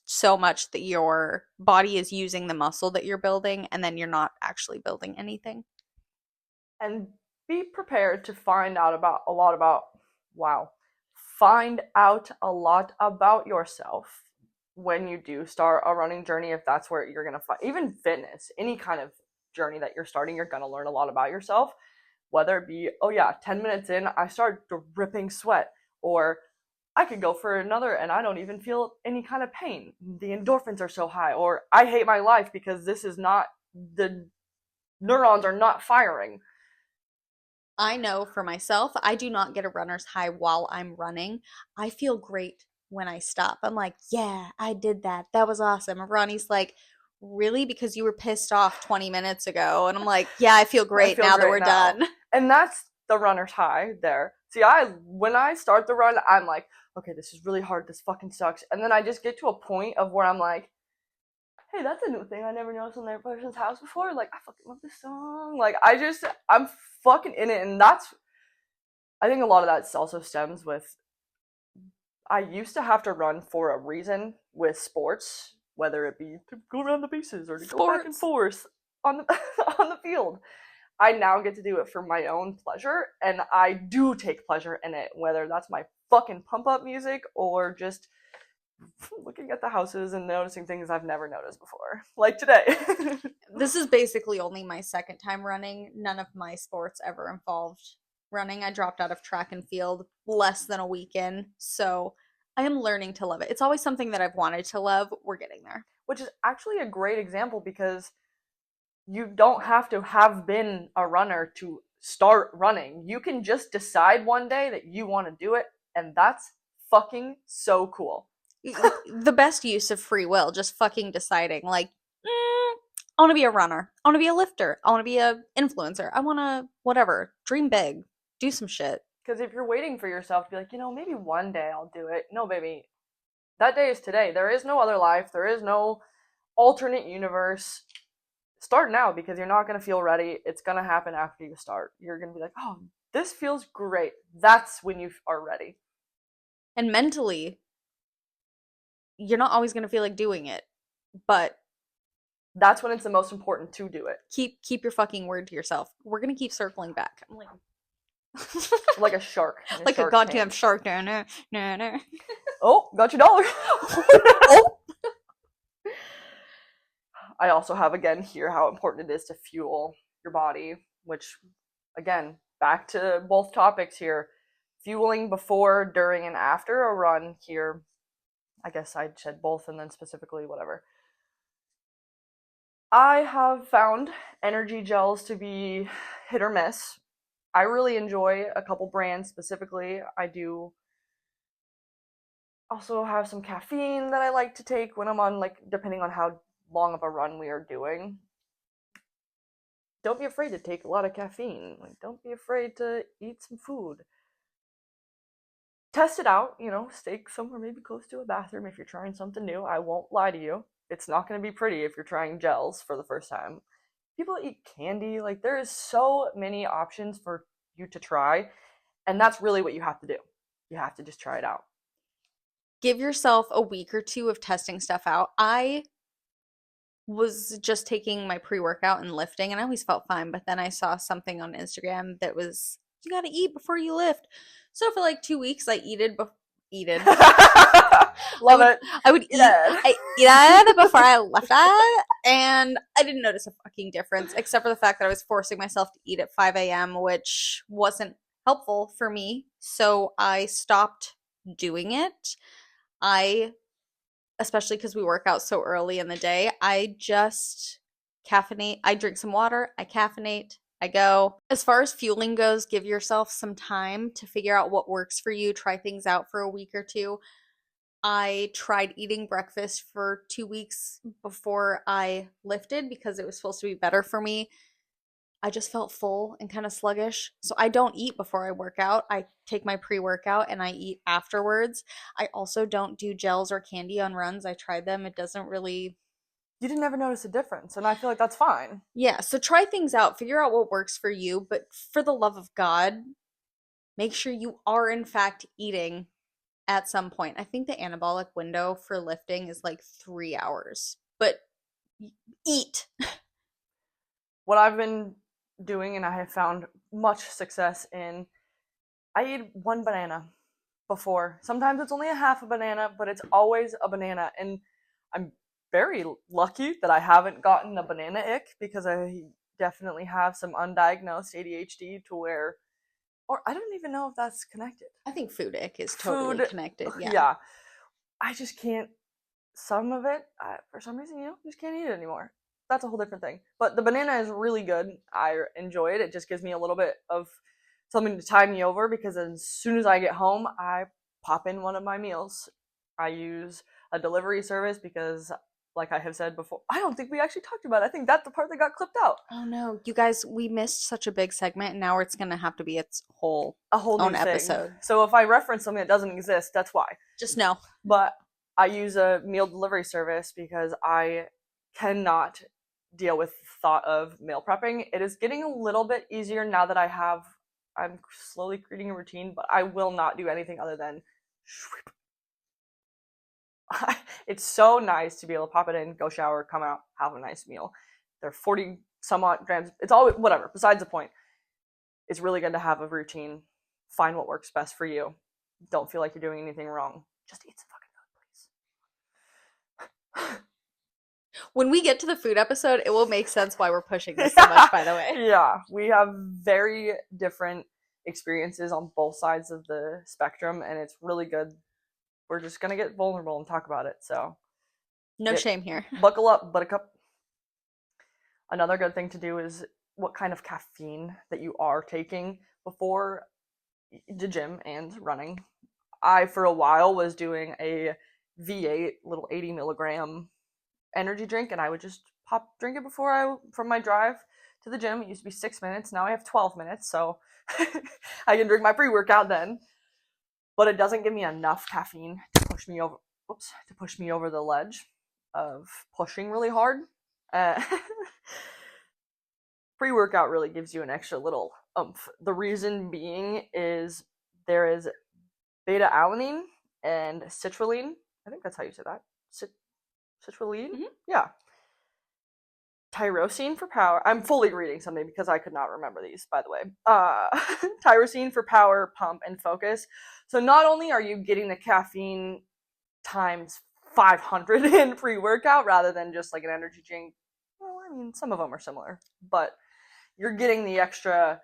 so much that your body is using the muscle that you're building and then you're not actually building anything. And be prepared to find out a lot about yourself when you do start a running journey, if that's where you're going to find, even fitness, any kind of journey that you're starting, you're going to learn a lot about yourself, whether it be, oh yeah, 10 minutes in, I start dripping sweat, or I could go for another and I don't even feel any kind of pain. The endorphins are so high, or I hate my life because the neurons are not firing. I know for myself, I do not get a runner's high while I'm running. I feel great when I stop. I'm like, yeah, I did that. That was awesome. And Ronnie's like, really? Because you were pissed off 20 minutes ago. And I'm like, yeah, I feel great now that we're done. And that's the runner's high there. See, when I start the run, I'm like, okay, this is really hard. This fucking sucks. And then I just get to a point of where I'm like, hey, that's a new thing I never noticed on their person's house before. Like, I fucking love this song. Like, I'm fucking in it. And I think a lot of that also stems with, I used to have to run for a reason with sports, whether it be to go around the bases or to go back and forth on the on the field. I now get to do it for my own pleasure, and I do take pleasure in it, whether that's my fucking pump up music or just looking at the houses and noticing things I've never noticed before, like today. This is basically only my second time running. None of my sports ever involved running. I dropped out of track and field less than a week in, so I am learning to love it. It's always something that I've wanted to love. We're getting there. Which is actually a great example, because you don't have to have been a runner to start running. You can just decide one day that you want to do it, and that's fucking so cool. The best use of free will, just fucking deciding, like, I want to be a runner. I want to be a lifter. I want to be a influencer. I want to, whatever, dream big, do some shit. Because if you're waiting for yourself to be like, maybe one day I'll do it. No, baby. That day is today. There is no other life. There is no alternate universe. Start now, because you're not going to feel ready. It's going to happen after you start. You're going to be like, oh, this feels great. That's when you are ready. And mentally, you're not always going to feel like doing it, but that's when it's the most important to do it. Keep your fucking word to yourself. We're going to keep circling back. I'm like, Like a shark in a Like a shark goddamn tank. shark. No, no, no, no. Oh, got your dollar. Oh, I also have again here how important it is to fuel your body, which again, back to both topics here. Fueling before, during, and after a run here. I guess I'd said both and then specifically whatever. I have found energy gels to be hit or miss. I really enjoy a couple brands specifically. I do also have some caffeine that I like to take when I'm on, like, depending on how long of a run we are doing. Don't be afraid to take a lot of caffeine. Like, don't be afraid to eat some food. Test it out, stay somewhere maybe close to a bathroom if you're trying something new. I won't lie to you. It's not going to be pretty if you're trying gels for the first time. People eat candy. Like, there is so many options for you to try, and that's really what you have to do. You have to just try it out. give yourself a week or two of testing stuff out. I was just taking my pre-workout and lifting, and I always felt fine, but then I saw something on Instagram that was, you gotta eat before you lift. So for like 2 weeks, I eated. I Love would it. I would Eat it. I eat it before I left that, and I didn't notice a fucking difference, except for the fact that I was forcing myself to eat at 5 a.m., which wasn't helpful for me. So I stopped doing it. I especially because we work out so early in the day, I just caffeinate. I drink some water, I caffeinate, I go. As far as fueling goes, give yourself some time to figure out what works for you, try things out for a week or two. I tried eating breakfast for 2 weeks before I lifted because it was supposed to be better for me. I just felt full and kind of sluggish. So I don't eat before I work out. I take my pre workout and I eat afterwards. I also don't do gels or candy on runs. I tried them. It doesn't really. You didn't ever notice a difference, and I feel like that's fine. Yeah. So try things out, figure out what works for you. But for the love of God, make sure you are, in fact, eating at some point. I think the anabolic window for lifting is like 3 hours. But eat. What I've been doing, and I have found much success in, I eat one banana before. Sometimes it's only a half a banana, but it's always a banana. And I'm very lucky that I haven't gotten a banana ick because I definitely have some undiagnosed ADHD to where, or I don't even know if that's connected. I think food ick is totally Food, connected. Yeah. yeah. I just can't, some of it, for some reason, just can't eat it anymore. That's a whole different thing. But the banana is really good. I enjoy it. It just gives me a little bit of something to tide me over because as soon as I get home, I pop in one of my meals. I use a delivery service because, like I have said before, I don't think we actually talked about it. I think that's the part that got clipped out. Oh no, you guys, we missed such a big segment, and now it's gonna have to be its whole A whole new own thing. episode. So if I reference something that doesn't exist, that's why. Just know. But I use a meal delivery service because I cannot deal with the thought of meal prepping. It is getting a little bit easier now that I'm slowly creating a routine, but I will not do anything other than it's so nice to be able to pop it in, go shower, come out, have a nice meal. They're 40 some odd grams. It's all whatever. Besides the point. It's really good to have a routine. Find what works best for you. Don't feel like you're doing anything wrong. Just eat some fucking food, please. When we get to the food episode, it will make sense why we're pushing this so much, by the way. Yeah, we have very different experiences on both sides of the spectrum, and it's really good. We're just gonna get vulnerable and talk about it. So, No shame here. buckle up, buttercup. Another good thing to do is what kind of caffeine that you are taking before the gym and running. I, for a while, was doing a V8 little 80 milligram energy drink, and I would just drink it from my drive to the gym. It used to be 6 minutes. Now I have 12 minutes, so I can drink my pre-workout then. But it doesn't give me enough caffeine to push me over the ledge of pushing really hard. Pre-workout really gives you an extra little oomph. The reason being is there is beta alanine and citrulline. I think that's how you say that. Citrulline? Mhm. Yeah. tyrosine for power. I'm fully reading something because I could not remember these, by the way. Tyrosine for power, pump, and focus. So not only are you getting the caffeine times 500 in pre-workout rather than just like an energy drink. Well, I mean, some of them are similar, but you're getting the extra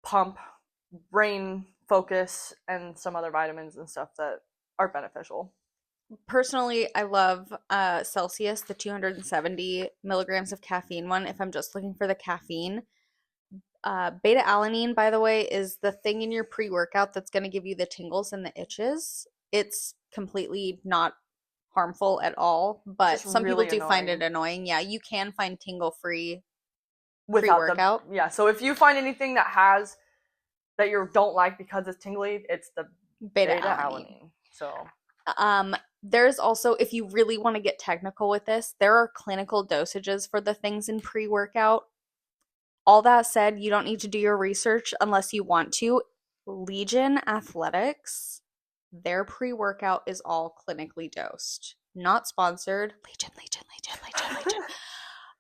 pump, brain focus, and some other vitamins and stuff that are beneficial. Personally, I love Celsius, the 270 milligrams of caffeine one, if I'm just looking for the caffeine. Beta alanine, by the way, is the thing in your pre-workout that's going to give you the tingles and the itches. It's completely not harmful at all, but Just some people really do find it annoying. annoying. Yeah, you can find tingle-free Without the, pre-workout. yeah, so if you find anything that you don't like because it's tingly, it's the Beta beta alanine. alanine. So There's also, if you really want to get technical with this, there are clinical dosages for the things in pre-workout. All that said, you don't need to do your research unless you want to. Legion Athletics, their pre-workout is all clinically dosed. Not sponsored. Legion.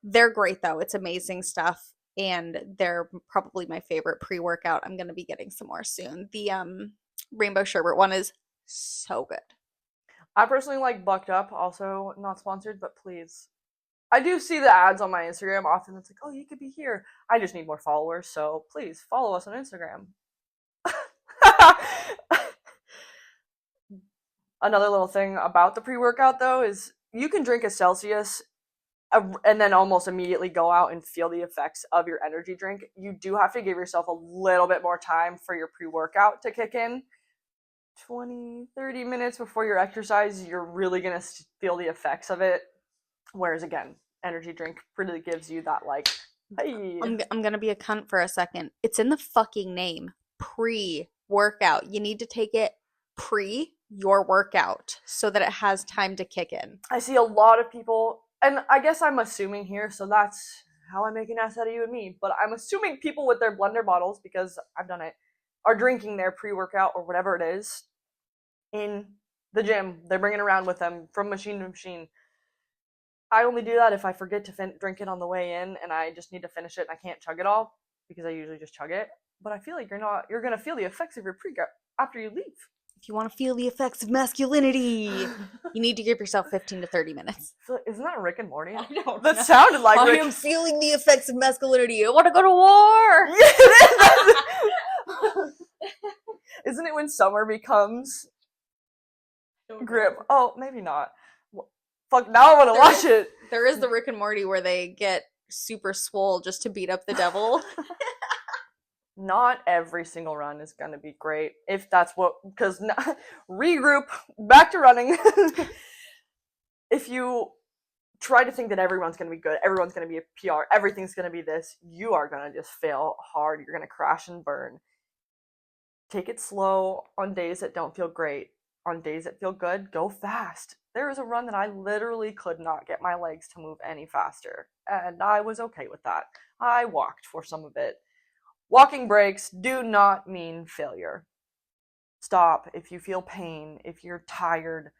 They're great though. It's amazing stuff. And they're probably my favorite pre-workout. I'm gonna be getting some more soon. The rainbow sherbet one is so good. I personally like Bucked Up, also not sponsored, but please. I do see the ads on my Instagram often. It's like, oh, you could be here. I just need more followers, so please follow us on Instagram. Another little thing about the pre-workout though is you can drink a Celsius and then almost immediately go out and feel the effects of your energy drink. You do have to give yourself a little bit more time for your pre-workout to kick in. 20-30 minutes before your exercise, you're really gonna feel the effects of it. Whereas again, energy drink really gives you that like, hey. I'm gonna be a cunt for a second. It's in the fucking name. Pre-workout. You need to take it pre your workout so that it has time to kick in. I see a lot of people, and I guess I'm assuming here, so that's how I make an ass out of you and me, but I'm assuming people with their blender bottles, because I've done it, are drinking their pre-workout or whatever it is in the gym. They're bringing it around with them from machine to machine. I only do that if I forget to drink it on the way in and I just need to finish it and I can't chug it all, because I usually just chug it. But I feel like you're going to feel the effects of your pre-workout after you leave. If you want to feel the effects of masculinity, you need to give yourself 15 to 30 minutes. Isn't that Rick and Morty? I don't That know. sounded like I Rick. am feeling the effects of masculinity. I want to go to war. Yeah, it is. Isn't it when summer becomes grip? Oh, maybe not. Fuck, now I want to watch it. There is the Rick and Morty where they get super swole just to beat up the devil. Not every single run is going to be great. If that's what, because regroup, back to running. If you try to think that everyone's going to be good, everyone's going to be a PR, everything's going to be this, you are going to just fail hard. You're going to crash and burn. Take it slow on days that don't feel great. On days that feel good, go fast. There was a run that I literally could not get my legs to move any faster, and I was okay with that. I walked for some of it. Walking breaks do not mean failure. Stop if you feel pain, if you're tired.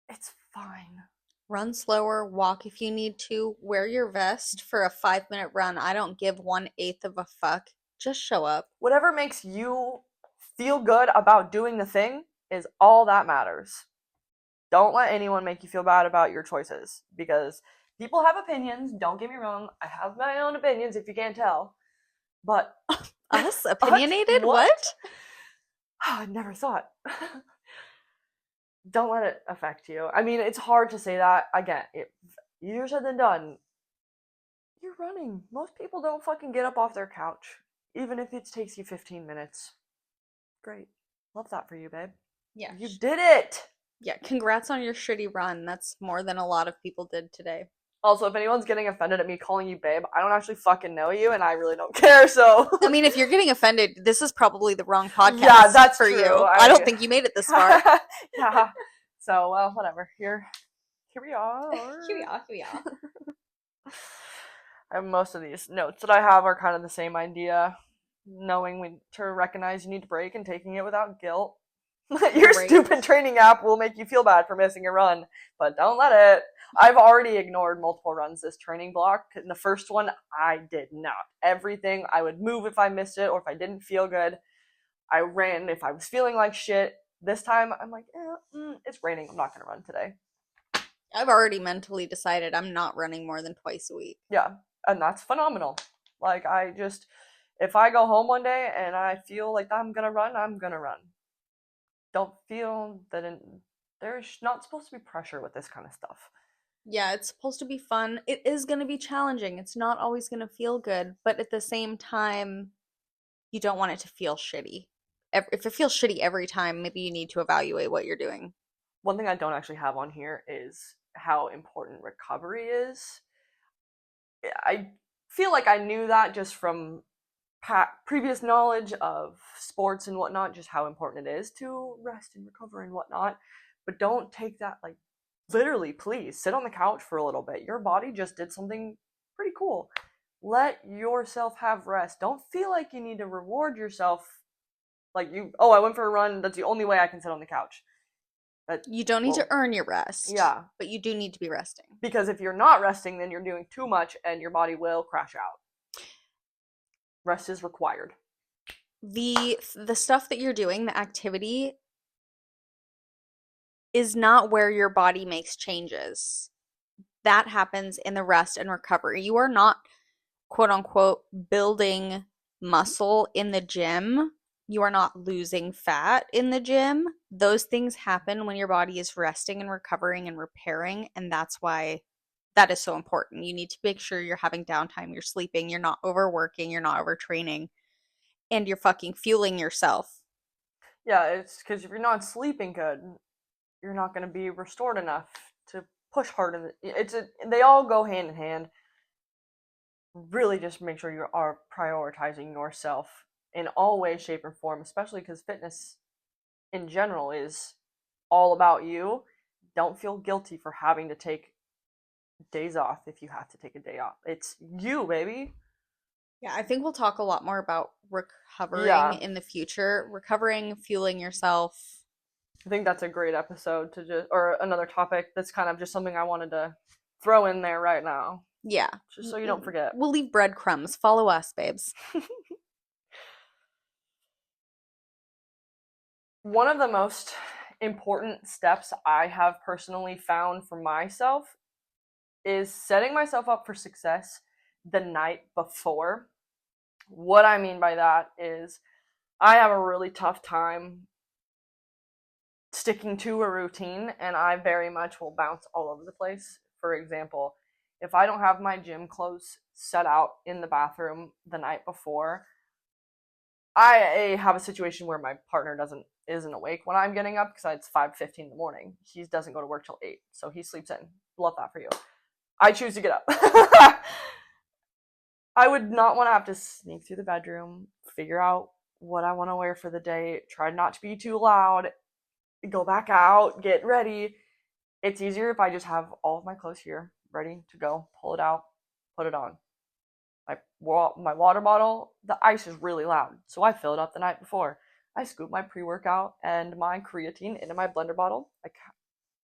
It's fine. Run slower, walk if you need to, wear your vest for a 5-minute run. I don't give 1/8 of a fuck. Just show up. Whatever makes you feel good about doing the thing is all that matters. Don't let anyone make you feel bad about your choices, because people have opinions. Don't get me wrong. I have my own opinions if you can't tell. But us? Opinionated? What? I never thought. Don't let it affect you. I mean, it's hard to say that. Again, easier said than done. You're running. Most people don't fucking get up off their couch, even if it takes you 15 minutes. Great. Love that for you, babe. Yeah. You did it! Yeah, congrats on your shitty run. That's more than a lot of people did today. Also, if anyone's getting offended at me calling you babe, I don't actually fucking know you, and I really don't care, so... I mean, if you're getting offended, this is probably the wrong podcast yeah, that's for true. you. I don't think you made it this far. Yeah. So, well, whatever. Here we are. Here we are. And most of these notes that I have are kind of the same idea. Knowing to recognize you need to break and taking it without guilt. Your stupid training app will make you feel bad for missing a run, but don't let it. I've already ignored multiple runs this training block. In the first one, I did not. Everything, I would move if I missed it or if I didn't feel good. I ran if I was feeling like shit. This time, I'm like, it's raining. I'm not going to run today. I've already mentally decided I'm not running more than twice a week. Yeah, and that's phenomenal. Like, if I go home one day and I feel like I'm going to run, I'm going to run. Don't feel that there's not supposed to be pressure with this kind of stuff. Yeah, it's supposed to be fun. It is going to be challenging. It's not always going to feel good, but at the same time, you don't want it to feel shitty. If it feels shitty every time, maybe you need to evaluate what you're doing. One thing I don't actually have on here is how important recovery is. I feel like I knew that just from previous knowledge of sports and whatnot, just how important it is to rest and recover and whatnot. But don't take that like literally, please. Sit on the couch for a little bit. Your body just did something pretty cool. Let yourself have rest. Don't feel like you need to reward yourself. Like I went for a run. That's the only way I can sit on the couch. You don't need to earn your rest. Yeah. But you do need to be resting. Because if you're not resting, then you're doing too much and your body will crash out. Rest is required. The stuff that you're doing, the activity, is not where your body makes changes. That happens in the rest and recovery. You are not, quote unquote, building muscle in the gym. You are not losing fat in the gym. Those things happen when your body is resting and recovering and repairing, and that's why that is so important. You need to make sure you're having downtime, you're sleeping, you're not overworking, you're not overtraining, and you're fucking fueling yourself. Yeah, it's because if you're not sleeping good, you're not going to be restored enough to push hard. They all go hand in hand. Really, just make sure you are prioritizing yourself in all ways, shape, or form. Especially because fitness, in general, is all about you. Don't feel guilty for having to take days off if you have to take a day off. It's you, baby. Yeah, I think we'll talk a lot more about recovering in the future. Recovering, fueling yourself. I think that's a great episode or another topic that's kind of just something I wanted to throw in there right now. Yeah. Just so you don't forget. We'll leave breadcrumbs. Follow us, babes. One of the most important steps I have personally found for myself is setting myself up for success the night before. What I mean by that is I have a really tough time sticking to a routine, and I very much will bounce all over the place. For example, if I don't have my gym clothes set out in the bathroom the night before, I have a situation where my partner isn't awake when I'm getting up because it's 5:15 in the morning. He doesn't go to work till 8, so he sleeps in. Love that for you. I choose to get up. I would not want to have to sneak through the bedroom, figure out what I want to wear for the day, try not to be too loud, go back out, get ready. It's easier if I just have all of my clothes here, ready to go, pull it out, put it on. My water bottle, the ice is really loud, so I fill it up the night before. I scoop my pre-workout and my creatine into my blender bottle. I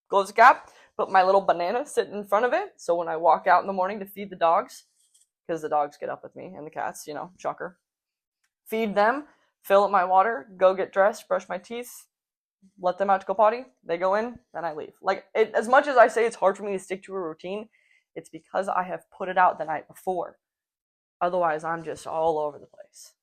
close the cap, put my little banana sit in front of it, so when I walk out in the morning to feed the dogs, because the dogs get up with me and the cats, shocker. Feed them, fill up my water, go get dressed, brush my teeth, let them out to go potty. They go in, then I leave. As much as I say it's hard for me to stick to a routine, it's because I have put it out the night before. Otherwise, I'm just all over the place.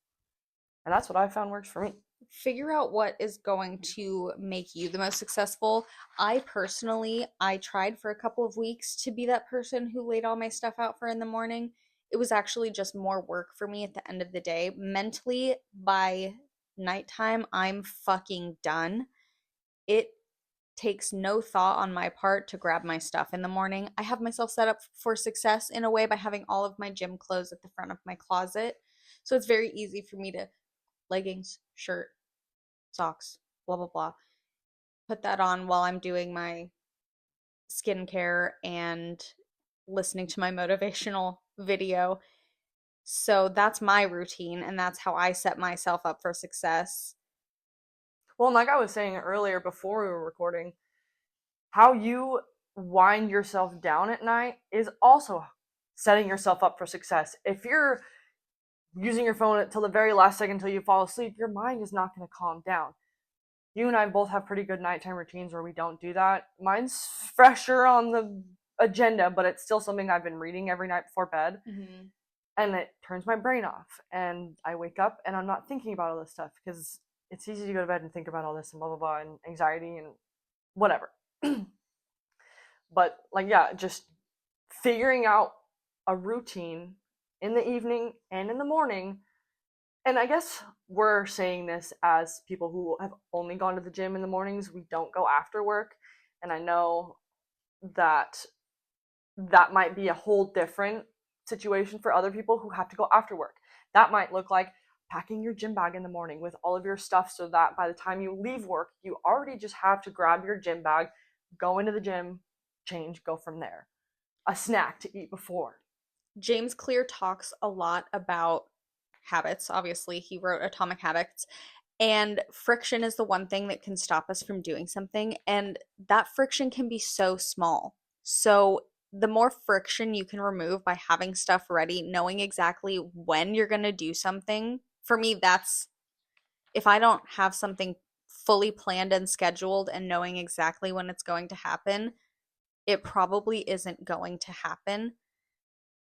And that's what I found works for me. Figure out what is going to make you the most successful. I tried for a couple of weeks to be that person who laid all my stuff out for in the morning. It was actually just more work for me at the end of the day. Mentally, by nighttime, I'm fucking done. It takes no thought on my part to grab my stuff in the morning. I have myself set up for success in a way by having all of my gym clothes at the front of my closet. So it's very easy for me to leggings, shirt, socks, blah, blah, blah. Put that on while I'm doing my skincare and listening to my motivational video. So that's my routine, and that's how I set myself up for success. Well, and like I was saying earlier before we were recording, how you wind yourself down at night is also setting yourself up for success. If you're using your phone until the very last second until you fall asleep, your mind is not going to calm down. You and I both have pretty good nighttime routines where we don't do that. Mine's fresher on the agenda, but it's still something I've been reading every night before bed. Mm-hmm. And it turns my brain off. And I wake up and I'm not thinking about all this stuff because it's easy to go to bed and think about all this and blah, blah, blah, and anxiety and whatever. But, like, yeah, just figuring out a routine in the evening and in the morning. And I guess we're saying this as people who have only gone to the gym in the mornings. We don't go after work. And I know that that might be a whole different situation for other people who have to go after work. That might look like packing your gym bag in the morning with all of your stuff so that by the time you leave work, you already just have to grab your gym bag, go into the gym, change, go from there. A snack to eat before. James Clear talks a lot about habits. Obviously, he wrote Atomic Habits, and friction is the one thing that can stop us from doing something, and that friction can be so small. So the more friction you can remove by having stuff ready, knowing exactly when you're going to do something. For me, that's if I don't have something fully planned and scheduled and knowing exactly when it's going to happen, it probably isn't going to happen.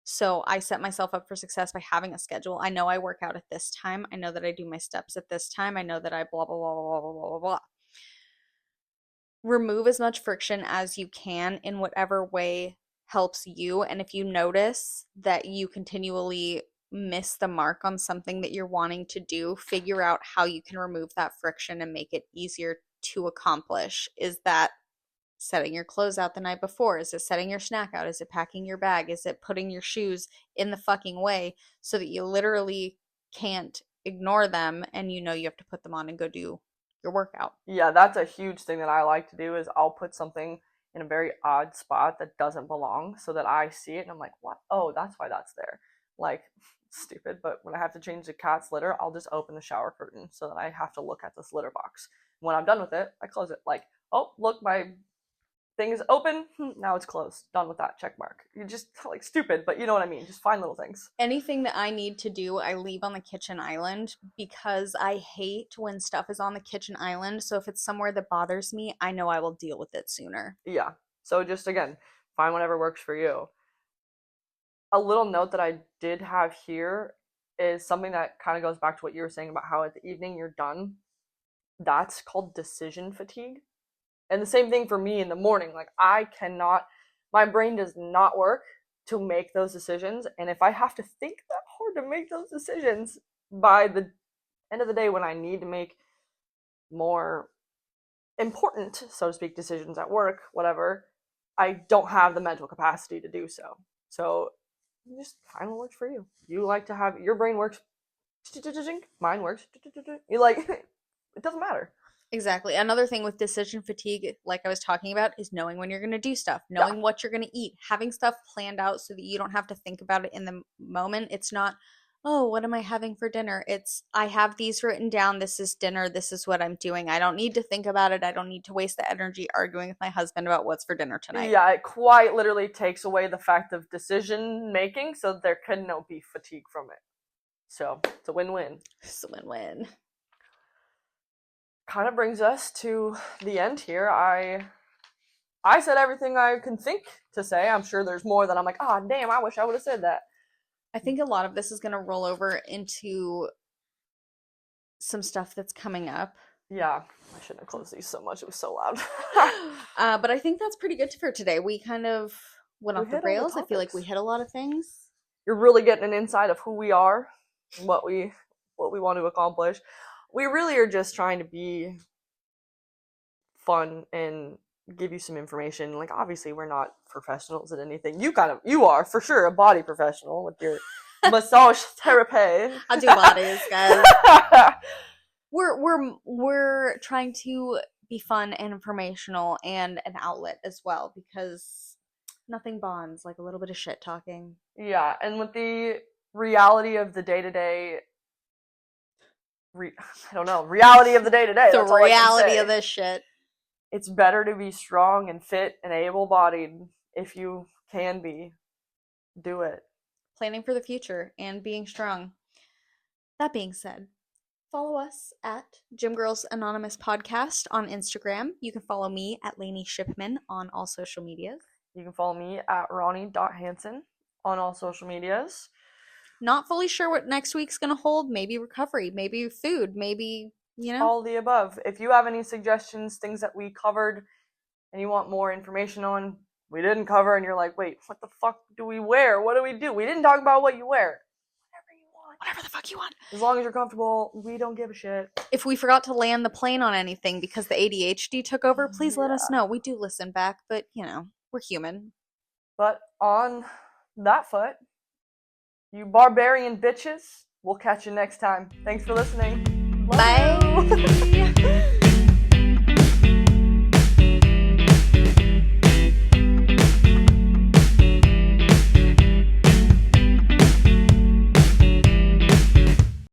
So I set myself up for success by having a schedule. I know I work out at this time. I know that I do my steps at this time. I know that I blah, blah, blah, blah, blah, blah, blah, blah. Remove as much friction as you can in whatever way helps you. And if you notice that you continually miss the mark on something that you're wanting to do, figure out how you can remove that friction and make it easier to accomplish. Is that setting your clothes out the night before? Is it setting your snack out? Is it packing your bag? Is it putting your shoes in the fucking way so that you literally can't ignore them and you know you have to put them on and go do your workout? Yeah, that's a huge thing that I like to do is I'll put something in a very odd spot that doesn't belong so that I see it and I'm like, what? Oh, that's why that's there. Like, stupid, but when I have to change the cat's litter, I'll just open the shower curtain so that I have to look at this litter box. When I'm done with it, I close it. Like, oh, look, my thing is open. Now it's closed. Done with that check mark. You're just like stupid, but you know what I mean. Just find little things. Anything that I need to do, I leave on the kitchen island because I hate when stuff is on the kitchen island. So if it's somewhere that bothers me, I know I will deal with it sooner. Yeah. So just again, find whatever works for you. A little note that I did have here is something that kind of goes back to what you were saying about how at the evening you're done. That's called decision fatigue. And the same thing for me in the morning. Like, I cannot, my brain does not work to make those decisions. And if I have to think that hard to make those decisions by the end of the day when I need to make more important, so to speak, decisions at work, whatever, I don't have the mental capacity to do so. So just find what works for you. You like to have, your brain works, mine works, you like, it doesn't matter. Exactly. Another thing with decision fatigue, like I was talking about, is knowing when you're going to do stuff, knowing what you're going to eat, having stuff planned out so that you don't have to think about it in the moment. It's not, oh, what am I having for dinner? It's, I have these written down. This is dinner. This is what I'm doing. I don't need to think about it. I don't need to waste the energy arguing with my husband about what's for dinner tonight. Yeah, it quite literally takes away the fact of decision making, so there can no be fatigue from it. So it's a win-win. It's a win-win. Kind of brings us to the end here. I said everything I can think to say. I'm sure there's more that I'm like, oh damn, I wish I would have said that. I think a lot of this is going to roll over into some stuff that's coming up. Yeah, I shouldn't have closed these so much. It was so loud. But I think that's pretty good for today. We kind of went off the rails. I feel like we hit a lot of things. You're really getting an insight of who we are, and what we want to accomplish. We really are just trying to be fun and give you some information. Like, obviously, we're not professionals at anything. You are for sure a body professional with your massage therapy. I do bodies, guys. We're trying to be fun and informational and an outlet as well, because nothing bonds like a little bit of shit talking. Yeah, and with the reality of the day-to-day, reality of the day-to-day. The reality of this shit. it's better to be strong and fit and able-bodied if you can be. Do it. Planning for the future and being strong. That being said, follow us at Gym Girls Anonymous Podcast on Instagram. You can follow me at Lainey Shipman on all social medias. You can follow me at Ronnie.Hansen on all social medias. Not fully sure what next week's going to hold. Maybe recovery, maybe food, maybe, all the above. If you have any suggestions, things that we covered, and you want more information on, we didn't cover, and you're like, wait, what the fuck do we wear? What do we do? We didn't talk about what you wear. Whatever you want. Whatever the fuck you want. As long as you're comfortable, we don't give a shit. If we forgot to land the plane on anything because the ADHD took over, please let us know. We do listen back, but, we're human. But on that foot, you barbarian bitches, we'll catch you next time. Thanks for listening. Bye.